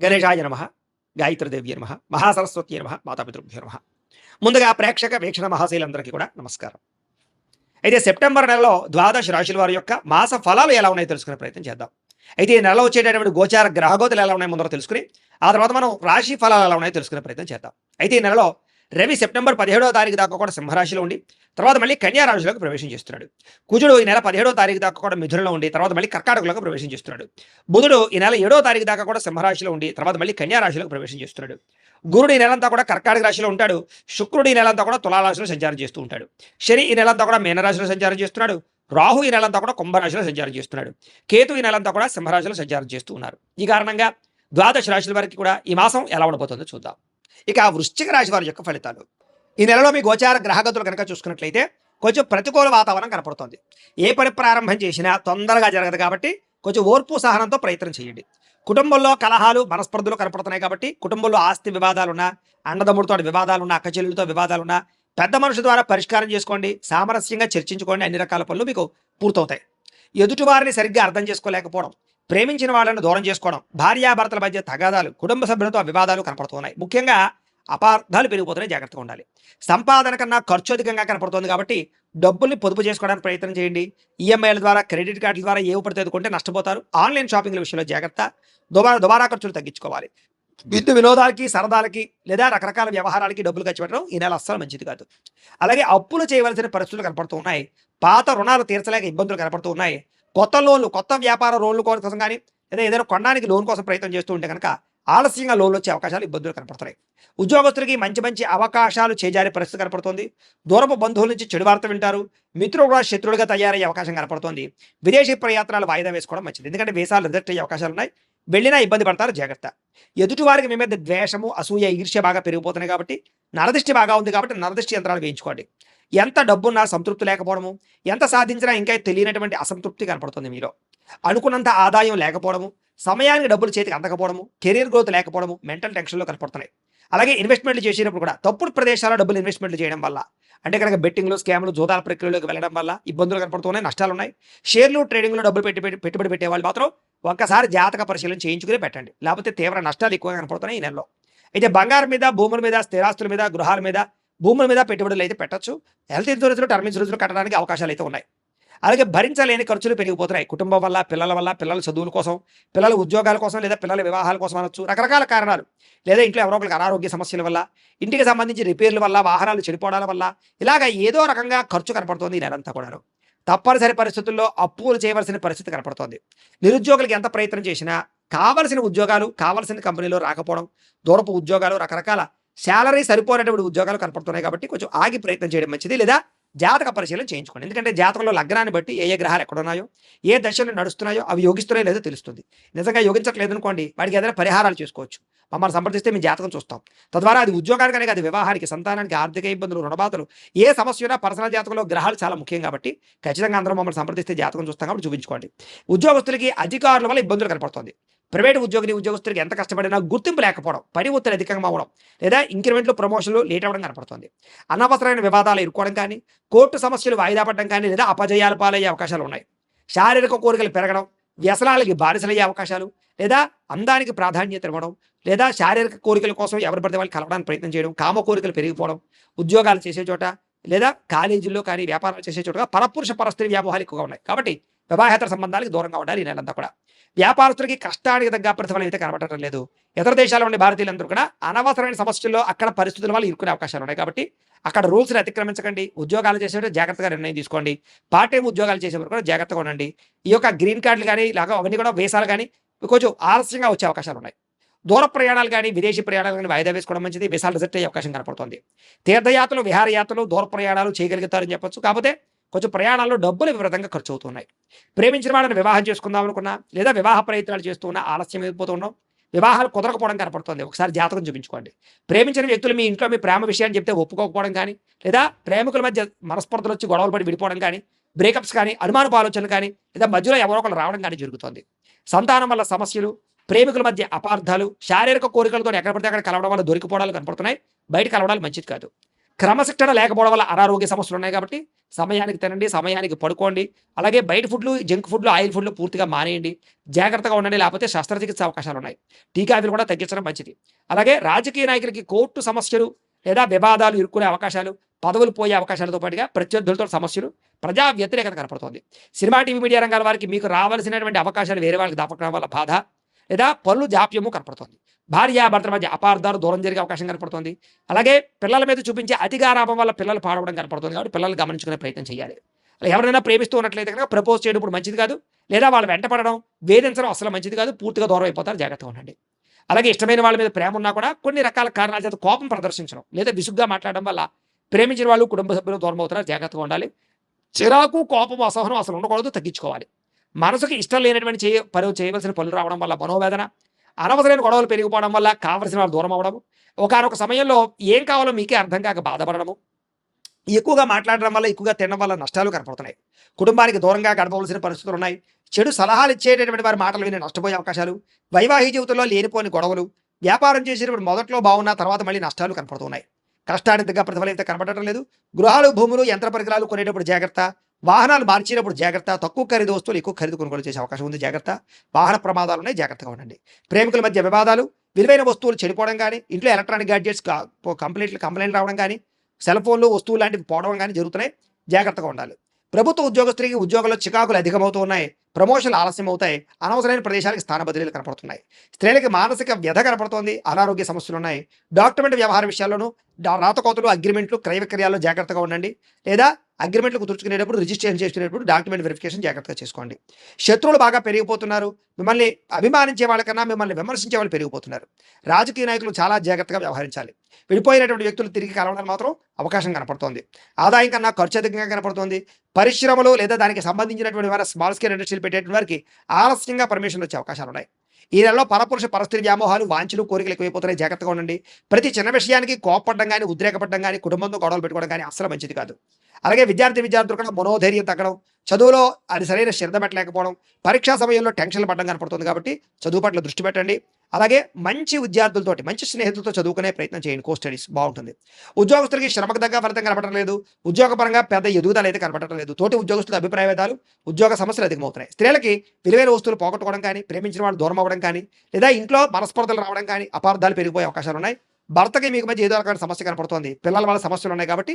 గణేశాయ నమః, గాయత్రీదేవ్యై నమః, మహాసరస్వత్యై నమః, మాతాపితృభ్యో నమః. ముందుగా ప్రేక్షక వీక్షణ మహాశైలందరికీ కూడా నమస్కారం. అయితే సెప్టెంబర్ నెలలో ద్వాదశ రాశుల వారి యొక్క మాస ఫలాలు ఎలా ఉన్నాయో తెలుసుకునే ప్రయత్నం చేద్దాం. అయితే ఈ నెలలో వచ్చేటటువంటి గోచార గ్రహగోతులు ఎలా ఉన్నాయో ముందర తెలుసుకుని ఆ తర్వాత మనం రాశి ఫలాలు ఎలా ఉన్నాయో తెలుసుకునే ప్రయత్నం చేద్దాం. అయితే ఈ నెలలో రవి సెప్టెంబర్ 17వ తారీఖు దాకా కూడా సింహరాశిలో ఉండి తర్వాత మళ్ళీ కన్యా రాశిలోకి ప్రవేశం చేస్తున్నాడు. కుజుడు ఈ నెల 17వ తారీఖు దాకా కూడా మిథునంలో ఉండి తర్వాత మళ్ళీ కర్కాటకలోకి ప్రవేశం చేస్తున్నాడు. బుధుడు ఈ నెల 7వ తారీఖు దాకా కూడా సింహరాశిలో ఉండి తర్వాత మళ్ళీ కన్యా రాశిలోకి ప్రవేశం చేస్తున్నాడు. గురుడు ఈ నెలంతా కూడా కర్కాటక రాశిలో ఉంటాడు. శుక్రుడు ఈ నెలంతా కూడా తులారాశిలో సంచారం చేస్తూ ఉంటాడు. శని ఈ నెలంతా కూడా మీనరాశిలో సంచారం చేస్తున్నాడు. రాహు ఈ నెలంతా కూడా కుంభరాశిలో సంచారం చేస్తున్నాడు. కేతు ఈ నెలంతా కూడా సింహరాశిలో సంచారం చేస్తూ ఉన్నారు. ఈ కారణంగా ద్వాదశ రాశుల వారికి కూడా ఈ మాసం ఎలా ఉండబోతుందో చూద్దాం. ఇక వృశ్చిక రాశి వారి యొక్క ఫలితాలు. ఈ నెలలో మీ గోచార గ్రహగతులు కనుక చూసుకున్నట్లయితే కొంచెం ప్రతికూల వాతావరణం కనపడుతోంది. ఏ పని ప్రారంభం చేసినా తొందరగా జరగదు కాబట్టి కొంచెం ఓర్పు సహనంతో ప్రయత్నం చేయండి. కుటుంబంలో కలహాలు మనస్పర్ధలు కనపడుతున్నాయి కాబట్టి కుటుంబంలో ఆస్తి వివాదాలున్నా, అన్నదమ్ముడితో వివాదాలున్నా, అక్క చెల్లెలతో వివాదాలున్నా పెద్ద మనుషుల ద్వారా పరిష్కారం చేసుకోండి. సామరస్యంగా చర్చించుకోండి. అన్ని రకాల పనులు మీకు పూర్తవుతాయి. ఎదుటి వారిని సరిగ్గా అర్థం చేసుకోలేకపోవడం, ప్రేమించిన వాళ్ళని దూరం చేసుకోవడం, భార్యాభర్తల మధ్య తగాదాలు, కుటుంబ సభ్యులతో వివాదాలు కనపడుతున్నాయి. ముఖ్యంగా అపార్థాలు పెరిగిపోతున్నాయి. జాగ్రత్తగా ఉండాలి. సంపాదన కన్నా ఖర్చు అధికంగా కనపడుతుంది కాబట్టి డబ్బుల్ని పొదుపు చేసుకోవడానికి ప్రయత్నం చేయండి. ఈఎంఐల ద్వారా, క్రెడిట్ కార్డుల ద్వారా ఏవి పడితే కొంటే నష్టపోతారు. ఆన్లైన్ షాపింగ్ల విషయంలో జాగ్రత్త. దుబారా ఖర్చులు తగ్గించుకోవాలి. విందు వినోదాలకి, సరదాలకి లేదా రకరకాల వ్యవహారాలకి డబ్బులు ఖర్చు పెట్టడం ఈ నెల అస్సలు మంచిది కాదు. అలాగే అప్పులు చేయవలసిన పరిస్థితులు కనపడుతూ ఉన్నాయి. పాత రుణాలు తీర్చలేక ఇబ్బందులు కనపడుతూ ఉన్నాయి. కొత్త లోన్లు, కొత్త వ్యాపార లోన్లు కోసం కానీ లేదా ఏదైనా కొనడానికి లోన్ కోసం ప్రయత్నం చేస్తూ ఉంటే కనుక ఆలస్యంగా లోన్లు వచ్చే అవకాశాలు, ఇబ్బందులు కనపడుతున్నాయి. ఉద్యోగస్తులకి మంచి మంచి అవకాశాలు చేజారే పరిస్థితి కనపడుతుంది. దూరపు బంధువుల నుంచి చెడు వార్త వింటారు. మిత్రులు కూడా శత్రువులుగా తయారయ్యే అవకాశం కనపడుతుంది. విదేశీ ప్రయాత్నాలు వాయిదా వేసుకోవడం మంచిది. ఎందుకంటే వీసాలు రిజెక్ట్ అయ్యే అవకాశాలు ఉన్నాయి. వెళ్ళినా ఇబ్బంది పడతారు. జాగ్రత్త. ఎదుటి వారికి మీ మీద ద్వేషము, అసూయ, ఈర్ష్య బాగా పెరిగిపోతున్నాయి కాబట్టి నరదృష్టి బాగా ఉంది కాబట్టి నరదృష్టి యంత్రాలు వేయించుకోండి. ఎంత డబ్బున్నా సంతృప్తి లేకపోవడము, ఎంత సాధించినా ఇంకా తెలియనటువంటి అసంతృప్తి కనపడుతుంది మీలో. అనుకున్నంత ఆదాయం లేకపోవడము, సమయానికి డబ్బులు చేతికి అందకపోవడము, కెరీర్ గ్రోత్ లేకపోవడము, మెంటల్ టెన్షన్లో కనపడుతున్నాయి. అలాగే ఇన్వెస్ట్మెంట్లు చేసినప్పుడు కూడా తప్పుడు ప్రదేశాల్లో డబ్బులు ఇన్వెస్ట్మెంట్లు చేయడం వల్ల, అంటే కనుక బెట్టింగ్లు, స్కామ్లు, జోదాల ప్రక్రియలోకి వెళ్ళడం వల్ల ఇబ్బందులు కనపడుతున్నాయి. నష్టాలు ఉన్నాయి. షేర్లు, ట్రేడింగ్లో డబ్బులు పెట్టుబడి పెట్టే వాళ్ళు మాత్రం ఒక్కసారి జాతక పరిశీలన చేయించుకుని పెట్టండి. లేకపోతే తీవ్ర నష్టాలు ఎక్కువగా కనపడుతున్నాయి ఈ నెలలో. అయితే బంగారం మీద, భూముల మీద, స్థిరాస్తుల మీద, గృహాల మీద, భూముల మీద పెట్టుబడులు అయితే పెట్టచ్చు. హెల్త్ ఇన్సూరెన్స్లు, టర్మ్ ఇన్సూరెన్స్లు కట్టడానికి అవకాశాలు అయితే ఉన్నాయి. అలాగే భరించలేని ఖర్చులు పెరిగిపోతున్నాయి. కుటుంబం వల్ల, పిల్లల వల్ల, పిల్లల చదువుల కోసం, పిల్లల ఉద్యోగాల కోసం లేదా పిల్లల వివాహాల కోసం అనొచ్చు. రకరకాల కారణాలు. లేదా ఇంట్లో ఎవరో ఒకరికి అనారోగ్య సమస్యల వల్ల, ఇంటికి సంబంధించి రిపేర్ల వల్ల, వాహనాలు చెడిపోవడాల వల్ల ఇలాగ ఏదో రకంగా ఖర్చు కనపడుతుంది ఈ నెలంతా కూడా. తప్పనిసరి పరిస్థితుల్లో అప్పులు చేయవలసిన పరిస్థితి కనపడుతోంది. నిరుద్యోగులకి ఎంత ప్రయత్నం చేసినా కావలసిన ఉద్యోగాలు కావలసిన కంపెనీలో రాకపోవడం, దూరపు ఉద్యోగాలు, రకరకాల శాలరీ సరిపోయినటువంటి ఉద్యోగాలు కనపడుతున్నాయి కాబట్టి కొంచెం ఆగి ప్రయత్నం చేయడం మంచిది. లేదా జాతక పరిశీలన చేయించుకోండి. ఎందుకంటే జాతకంలో లగ్నాన్ని బట్టి ఏ గ్రహాలు ఎక్కడున్నాయో, ఏ దశలు నడుస్తున్నాయో అవి యోగిస్తున్నాయో లేదో తెలుస్తుంది. నిజంగా యోగించట్లేదు అనుకోండి, వాడికి ఏదైనా పరిహారాలు చేసుకోవచ్చు. మమ్మల్ని సంప్రదిస్తే మేము జాతకం చూస్తాం. తద్వారా అది ఉద్యోగానికి, అది వివాహానికి, సంతానానికి, ఆర్థిక ఇబ్బందులు, రుణబాధలు, ఏ సమస్య ఉన్నా పర్సనల్ జాతకంలో గ్రహాలు చాలా ముఖ్యం కాబట్టి ఖచ్చితంగా అందరూ మమ్మల్ని సంప్రదిస్తే జాతకం చూస్తాం కాబట్టి చూపించుకోండి. ఉద్యోగస్తులకి అధికారుల వల్ల ఇబ్బందులు కనపడుతుంది. ప్రైవేట్ ఉద్యోగస్తులకి ఎంత కష్టపడినా గుర్తింపు లేకపోవడం, పని ఒత్తిడి అధికంగా అవ్వడం లేదా ఇంక్రిమెంట్లు, ప్రమోషన్లు లేట్ అవ్వడం కనపడుతుంది. అనవసరమైన వివాదాలు ఇరుక్కోవడం కానీ, కోర్టు సమస్యలు వాయిదా పడడం కానీ లేదా అపజయాలు పాలయ్యే అవకాశాలు ఉన్నాయి. శారీరక కోరికలు పెరగడం, వ్యసనాలకి బానిసలయ్యే అవకాశాలు, లేదా అందానికి ప్రాధాన్యత ఇవ్వడం, లేదా శారీరక కోరికల కోసం ఎవరు పడితే వాళ్ళు కలవడానికి ప్రయత్నం చేయడం, కామ కోరికలు పెరిగిపోవడం, ఉద్యోగాలు చేసే చోట లేదా కాలేజీల్లో కానీ వ్యాపారాలు చేసే చోటగా పరపురుష పరస్త్రీ వ్యామోహాలు ఎక్కువగా ఉన్నాయి. కాబట్టి వివాహేతర సంబంధాలకు దూరంగా ఉండాలి ఈ నెలంతా కూడా. వ్యాపారస్తులకి కష్టానికి తగ్గ ప్రతిఫలం అయితే కనబడటం లేదు. ఇతర దేశాల్లో ఉండే భారతీయులందరూ కూడా అనవసరమైన సమస్యల్లో అక్కడ పరిస్థితుల వల్ల ఇరుక్కునే అవకాశాలు ఉన్నాయి. కాబట్టి అక్కడ రూల్స్ని అతిక్రమించకండి. ఉద్యోగాలు చేసేటప్పుడు జాగ్రత్తగా నిర్ణయం తీసుకోండి. పార్ట్ టైం ఉద్యోగాలు చేసేవారు కూడా జాగ్రత్తగా ఉండండి. ఈ యొక్క గ్రీన్ కార్డులు కానీ ఇలాగా అవన్నీ కూడా వీసాలు కానీ కొంచెం ఆలస్యంగా వచ్చే అవకాశాలు ఉన్నాయి. దూర ప్రయాణాలు కానీ, విదేశీ ప్రయాణాలు కానీ వాయిదా వేసుకోవడం మంచిది. వీసాలు రిజెక్ట్ అయ్యే అవకాశం కనపడుతుంది. తీర్థయాత్రలు, విహారయాత్రలు, దూర ప్రయాణాలు చేయగలుగుతారని చెప్పొచ్చు. కాకపోతే కొంచెం ప్రయాణాల్లో డబ్బులు విపరీతంగా ఖర్చు అవుతున్నాయి. ప్రేమించిన వాళ్ళని వివాహం చేసుకుందాం అనుకున్నా లేదా వివాహ ప్రయత్నాలు చేస్తూ ఉన్నా ఆలస్యం అయిపోతూ ఉన్నాం. వివాహాలు కుదరకపోవడం కనపడుతుంది. ఒకసారి జాతకం చూపించుకోండి. ప్రేమించిన వ్యక్తులు మీ ఇంట్లో మీ ప్రేమ విషయాన్ని చెప్తే ఒప్పుకోకపోవడం కానీ, లేదా ప్రేమికుల మధ్య మనస్పర్ధలు వచ్చి గొడవలు పడి విడిపోవడం కానీ, బ్రేకప్స్ కానీ, అనుమానపు ఆలోచనలు కానీ, లేదా మధ్యలో ఎవరో ఒకరు రావడం కానీ జరుగుతుంది. సంతానం వల్ల సమస్యలు, ప్రేమికుల మధ్య అపార్థాలు, శారీరక కోరికలతో ఎక్కడ పడితే అక్కడ కలవడం వల్ల దొరికిపోవడాలు కనపడుతున్నాయి. బయట కలవడాలు మంచిది కాదు. క్రమశిక్షణ లేకపోవడం వల్ల అనారోగ్య సమస్యలు ఉన్నాయి కాబట్టి సమయానికి తినండి, సమయానికి పడుకోండి. అలాగే బయట ఫుడ్లు, జంక్ ఫుడ్లు, ఆయిల్ ఫుడ్లు పూర్తిగా మానేయండి. జాగ్రత్తగా ఉండండి. లేకపోతే శస్త్రచికిత్స అవకాశాలున్నాయి. టీ, కాఫీలు కూడా తగ్గించడం మంచిది. అలాగే రాజకీయ నాయకులకి కోర్టు సమస్యలు లేదా వివాదాలు ఇరుక్కునే అవకాశాలు, పదవులు పోయే అవకాశాలతో పాటుగా ప్రత్యర్థులతో సమస్యలు, ప్రజా వ్యతిరేకత కనపడుతోంది. సినిమా, టీవీ, మీడియా రంగాల వారికి మీకు రావాల్సినటువంటి అవకాశాలు వేరే వాళ్ళకి దక్కడం వల్ల బాధ లేదా పనులు జాప్యము కనపడుతోంది. భార్యాభర్తల మధ్య అపార్థాలు దూరం జరిగే అవకాశం కనపడుతోంది. అలాగే పిల్లల మీద చూపించే అతిగారాభం వల్ల పిల్లలు పాడవడం కనపడుతుంది. కాబట్టి పిల్లలు గమనించుకునే ప్రయత్నం చేయాలి. అలా ఎవరైనా ప్రేమిస్తూ ఉన్నట్లయితే కనుక ప్రపోజ్ చేయడం ఇప్పుడు మంచిది కాదు. లేదా వాళ్ళు వెంట పడడం, వేధించడం అసలు మంచిది కాదు. పూర్తిగా దూరం అయిపోతారు. జాగ్రత్తగా ఉండండి. అలాగే ఇష్టమైన వాళ్ళ మీద ప్రేమ ఉన్నా కూడా కొన్ని రకాల కారణాల చేత కోపం ప్రదర్శించడం లేదా విసుగ్గా మాట్లాడడం వల్ల ప్రేమించిన వాళ్ళు, కుటుంబ సభ్యులు దూరం అవుతారు. జాగ్రత్తగా ఉండాలి. చిరాకు, కోపం, అసహనం అసలు ఉండకూడదు. తగ్గించుకోవాలి. మనసుకి ఇష్టం లేనటువంటి చేయవలసిన పనులు రావడం వల్ల మనోవేదన, అనవసరమైన గొడవలు పెరిగిపోవడం వల్ల కావలసిన వాళ్ళు దూరం అవ్వడము, ఒకానొక సమయంలో ఏం కావాలో మీకే అర్థం కాక బాధపడడము, ఎక్కువగా మాట్లాడడం వల్ల, ఎక్కువగా తినడం వల్ల నష్టాలు కనపడుతున్నాయి. కుటుంబానికి దూరంగా గడపవలసిన పరిస్థితులు ఉన్నాయి. చెడు సలహాలు ఇచ్చేటటువంటి వారి మాటలు విని నష్టపోయే అవకాశాలు, వైవాహిక జీవితంలో లేనిపోని గొడవలు, వ్యాపారం చేసేటప్పుడు మొదట్లో బాగున్నా తర్వాత మళ్ళీ నష్టాలు కనపడుతున్నాయి. కష్టానికి తగ్గ ప్రతిఫలం అయితే కనపడటం లేదు. గృహాలు, భూములు, యంత్ర పరికరాలు కొనేటప్పుడు జాగ్రత్త. వాహనాలు మార్చేటప్పుడు జాగ్రత్త. తక్కువ ఖరీదు వస్తువులు ఎక్కువ ఖరీదు కొనుగోలు చేసే అవకాశం ఉంది. జాగ్రత్త. వాహన ప్రమాదాలు ఉన్నాయి. జాగ్రత్తగా ఉండండి. ప్రేమికుల మధ్య వివాదాలు, విలువైన వస్తువులు చెడిపోవడం కానీ, ఇంట్లో ఎలక్ట్రానిక్ గ్యాడ్జెట్స్ కంప్లైంట్ రావడం కానీ, సెల్ ఫోన్లు, వస్తువులు లాంటివి పోవడం కానీ జరుగుతున్నాయి. జాగ్రత్తగా ఉండాలి. ప్రభుత్వ ఉద్యోగస్తులకి ఉద్యోగంలో చికాకులు అధికమవుతూ ఉన్నాయి. ప్రమోషన్లు ఆలస్యం అవుతాయి. అనవసరమైన ప్రదేశాలకు స్థాన బదిలీలు కనపడుతున్నాయి. స్త్రీలకి మానసిక వ్యధ కనపడుతోంది. అనారోగ్య సమస్యలు ఉన్నాయి. డాక్యుమెంట్ వ్యవహార విషయాల్లోనూ రాతకోతలు, అగ్రిమెంట్లు, క్రయ విక్రయాల్లో జాగ్రత్తగా ఉండండి. లేదా అగ్రిమెంట్లు కుదుర్చుకునేటప్పుడు, రిజిస్ట్రేషన్ చేసుకునేటప్పుడు డాక్యుమెంట్ వెరిఫికేషన్ జాగ్రత్తగా చేసుకోండి. శత్రువులు బాగా పెరిగిపోతున్నారు. మిమ్మల్ని అభిమానించే వాళ్ళకన్నా మిమ్మల్ని విమర్శించే వాళ్ళు పెరిగిపోతున్నారు. రాజకీయ నాయకులు చాలా జాగ్రత్తగా వ్యవహరించాలి. విడిపోయినటువంటి వ్యక్తులు తిరిగి కలవడానికి మాత్రం అవకాశం కనపడుతోంది. ఆదాయం కన్నా ఖర్చు అధికంగా కనపడుతోంది. పరిశ్రమలు లేదా దానికి సంబంధించినటువంటి వారి స్మాల్ స్కేల్ ఇండస్ట్రీలు పెట్టేటువంటి వారికి ఆలస్యంగా పర్మిషన్లు వచ్చే అవకాశాలు ఉన్నాయి. ఈ నెలలో పరపురుష పరిస్థితి వ్యామోహాలు, వాంఛలు, కోరికలు ఎక్కువైపోతున్నాయి. జాగ్రత్తగా ఉండండి. ప్రతి చిన్న విషయానికి కోపపడడం కానీ, ఉద్రేకపడడం కానీ, కుటుంబంతో గొడవలు పెట్టుకోవడం కానీ అస్సలు మంచిది కాదు. అలాగే విద్యార్థులు కూడా మనోధైర్యం తగ్గడం, చదువులో అది సరైన శ్రద్ధ పెట్టలేకపోవడం, పరీక్షా సమయంలో టెన్షన్లు పడడం కనపడుతుంది. కాబట్టి చదువు పట్ల దృష్టి పెట్టండి. అలాగే మంచి విద్యార్థులతోటి, మంచి స్నేహితులతో చదువుకునే ప్రయత్నం చేయండి. కో స్టడీస్ బాగుంటుంది. ఉద్యోగస్తులకి శ్రమకు తగ్గ ఫలితం కనపడటం లేదు. ఉద్యోగపరంగా పెద్ద ఎదుగుదల అయితే కనపడటం లేదు. తోటి ఉద్యోగస్తుల అభిప్రాయ భేదాలు, ఉద్యోగ సమస్యలు అధికమవుతున్నాయి. స్త్రీలకి విలువైన వస్తువులు పోగొట్టుకోవడం కానీ, ప్రేమించిన వాళ్ళు దూరం అవ్వడం కానీ, లేదా ఇంట్లో మనస్పర్ధలు రావడం కానీ, అపార్థాలు పెరిగిపోయే అవకాశాలు ఉన్నాయి. భర్తకి మీకు మధ్య ఏదో రకమైన సమస్య కనపడుతోంది. పిల్లల వల్ల సమస్యలు ఉన్నాయి. కాబట్టి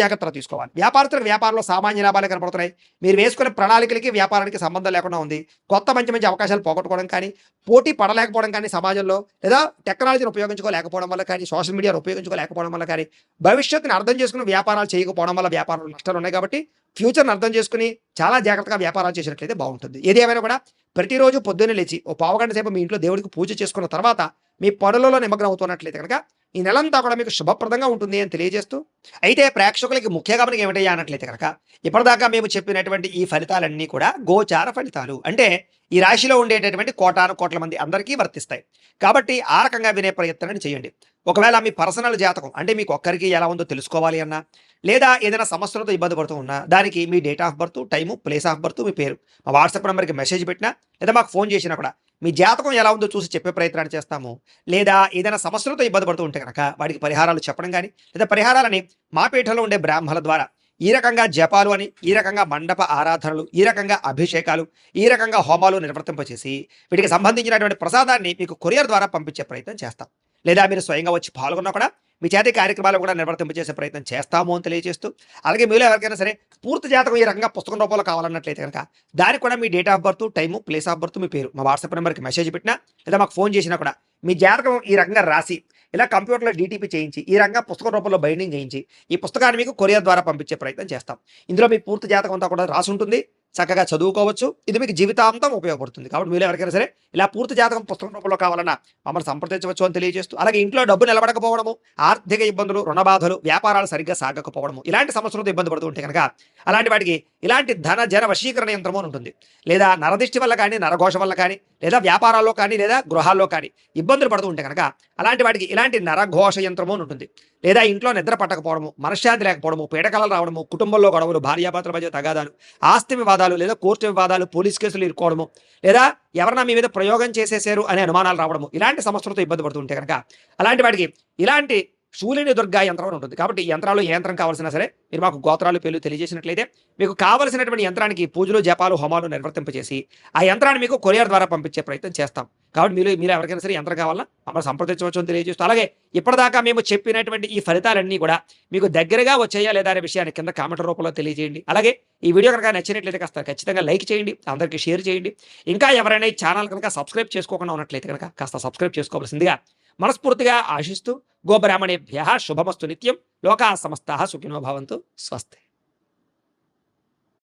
జాగ్రత్తలు తీసుకోవాలి. వ్యాపారస్తులకు వ్యాపారంలో సామాన్య లాభాలు కనపడుతున్నాయి. మీరు వేసుకునే ప్రణాళికలకి వ్యాపారానికి సంబంధం లేకుండా ఉంది. కొత్త మంచి మంచి అవకాశాలు పోగొట్టుకోవడం కానీ, పోటీ పడలేకపోవడం కానీ, సమాజంలో లేదా టెక్నాలజీని ఉపయోగించుకోలేకపోవడం వల్ల కానీ, సోషల్ మీడియాను ఉపయోగించుకోలేకపోవడం వల్ల కానీ, భవిష్యత్తుని అర్థం చేసుకుని వ్యాపారాలు చేయకపోవడం వల్ల వ్యాపారంలో నష్టాలు ఉన్నాయి. కాబట్టి ఫ్యూచర్ని అర్థం చేసుకుని చాలా జాగ్రత్తగా వ్యాపారాలు చేసినట్లయితే బాగుంటుంది. ఏది ఏమైనా కూడా ప్రతిరోజు పొద్దున్నే లేచి ఓ పావుగంట సేపు మీ ఇంట్లో దేవుడికి పూజ చేసుకున్న తర్వాత మీ పనులలో నిమగ్నం అవుతున్నట్లయితే కనుక ఈ నెలంతా కూడా మీకు శుభప్రదంగా ఉంటుంది అని తెలియజేస్తూ, అయితే ప్రేక్షకులకి ముఖ్య గమనిక ఏమిటయ్యా అన్నట్లయితే కనుక ఇప్పటిదాకా మేము చెప్పినటువంటి ఈ ఫలితాలన్నీ కూడా గోచార ఫలితాలు. అంటే ఈ రాశిలో ఉండేటటువంటి కోటాను కోట్ల మంది అందరికీ వర్తిస్తాయి. కాబట్టి ఆ రకంగా వినే ప్రయత్నాన్ని చేయండి. ఒకవేళ మీ పర్సనల్ జాతకం అంటే మీకు ఒక్కరికి ఎలా ఉందో తెలుసుకోవాలి అన్నా, లేదా ఏదైనా సమస్యలతో ఇబ్బంది పడుతూ ఉన్నా, దానికి మీ date of birth, time, place of birth, మీ పేరు మా వాట్సాప్ నెంబర్కి మెసేజ్ పెట్టినా, లేదా మాకు ఫోన్ చేసినా కూడా మీ జాతకం ఎలా ఉందో చూసి చెప్పే ప్రయత్నాన్ని చేస్తాము. లేదా ఏదైనా సమస్యలతో ఇబ్బంది పడుతూ ఉంటే కనుక వాటికి పరిహారాలు చెప్పడం కానీ, లేదా పరిహారాలని మా పీఠంలో ఉండే బ్రాహ్మణుల ద్వారా ఈ రకంగా జపాలు అని, ఈ రకంగా మండప ఆరాధనలు, ఈ రకంగా అభిషేకాలు, ఈ రకంగా హోమాలు నిర్వర్తింపచేసి వీటికి సంబంధించినటువంటి ప్రసాదాన్ని మీకు కొరియర్ ద్వారా పంపించే ప్రయత్నం చేస్తాం. లేదా మీరు స్వయంగా వచ్చి పాల్గొన్నా కూడా మీ చేతి కార్యక్రమాలు కూడా నిర్వర్తింపజేసే ప్రయత్నం చేస్తాము అని తెలియజేస్తూ, అలాగే మీలో ఎవరికైనా సరే పూర్తి జాతకం ఈ రకంగా పుస్తకం రూపంలో కావాలన్నట్లయితే కనుక దానికి కూడా మీ date of birth, time, place of birth, మీ పేరు మా వాట్సాప్ నెంబర్కి మెసేజ్ పెట్టినా, లేదా మాకు ఫోన్ చేసినా కూడా మీ జాతకం ఈ రకంగా రాసి ఇలా కంప్యూటర్లో డీటీపీ చేయించి ఈ రకంగా పుస్తకం రూపంలో బైండింగ్ చేయించి ఈ పుస్తకాన్ని మీకు కొరియర్ ద్వారా పంపించే ప్రయత్నం చేస్తాం. ఇందులో మీ పూర్తి జాతకం అంతా కూడా రాసి ఉంటుంది. చక్కగా చదువుకోవచ్చు. ఇది మీకు జీవితాంతం ఉపయోగపడుతుంది. కాబట్టి మీరు ఎవరికైనా సరే ఇలా పూర్తి జాతకం పుస్తకం రూపంలో కావాలన్నా మమ్మల్ని సంప్రదించవచ్చు అని తెలియజేస్తూ, అలాగే ఇంట్లో డబ్బు నిలబడకపోవడము, ఆర్థిక ఇబ్బందులు, రుణ బాధలు, వ్యాపారాలు సరిగ్గా సాగకపోవడము, ఇలాంటి సమస్యలతో ఇబ్బంది పడుతూ ఉంటే కనుక అలాంటి వాటికి ఇలాంటి ధన జన వశీకరణ యంత్రము అని ఉంటుంది. లేదా నరదిష్టి వల్ల కానీ, నరఘోష వల్ల కానీ, లేదా వ్యాపారాల్లో కానీ, లేదా గృహాల్లో కానీ ఇబ్బందులు పడుతూ ఉంటే కనుక అలాంటి వాటికి ఇలాంటి నరఘోష యంత్రము అని ఉంటుంది. లేదా ఇంట్లో నిద్ర పట్టకపోవడము, మనశ్శాంతి లేకపోవడము, పీడకలలు రావడము, కుటుంబంలో గొడవలు, భార్యాభర్తల మధ్య తగాదాలు, ఆస్తి వివాదాలు, లేదా కోర్టు వివాదాలు, పోలీస్ కేసులు ఇరుకోవడము, లేదా ఎవరన్నా మీ మీద ప్రయోగం చేసేసారు అనే అనుమానాలు రావడము, ఇలాంటి సమస్యలతో ఇబ్బంది పడుతూ ఉంటే కనుక అలాంటి వాటికి ఇలాంటి శూలిని దుర్గా యంత్రం అని ఉంటుంది. కాబట్టి ఈ యంత్రాలు ఏ యంత్రం కావాల్సినా సరే మీరు మాకు గోత్రాలు, పేర్లు తెలియజేసినట్లయితే మీకు కావాల్సినటువంటి యంత్రానికి పూజలు, జపాలు, హోమాలు నిర్వర్తింపజేసి ఆ యంత్రాన్ని మీకు కొరియర్ ద్వారా పంపించే ప్రయత్నం చేస్తాం. కాబట్టి మీరు ఎవరికైనా సరే యంత్రం కావాలన్నా మమ్మల్ని సంప్రదించవచ్చు అని తెలియజేస్తూ, అలాగే ఇప్పటిదాకా మేము చెప్పినటువంటి ఈ ఫలితాలన్నీ కూడా మీకు దగ్గరగా వచ్చాయా లేదా అనే విషయాన్ని కింద కామెంట్ రూపంలో తెలియజేయండి. అలాగే ఈ వీడియో కనుక నచ్చినట్లయితే కాస్త ఖచ్చితంగా లైక్ చేయండి, అందరికీ షేర్ చేయండి. ఇంకా ఎవరైనా ఈ ఛానల్ కనుక సబ్స్క్రైబ్ చేసుకోకుండా ఉన్నట్లయితే కనుక కాస్త సబ్స్క్రైబ్ చేసుకోవాల్సిందిగా మనస్ఫూర్తిగా ఆశిస్తూ, గోబ్రాహ్మణేభ్యః శుభమస్తు నిత్యం, లోకాః సమస్తాః సుఖినో భవంతు. స్వస్తి.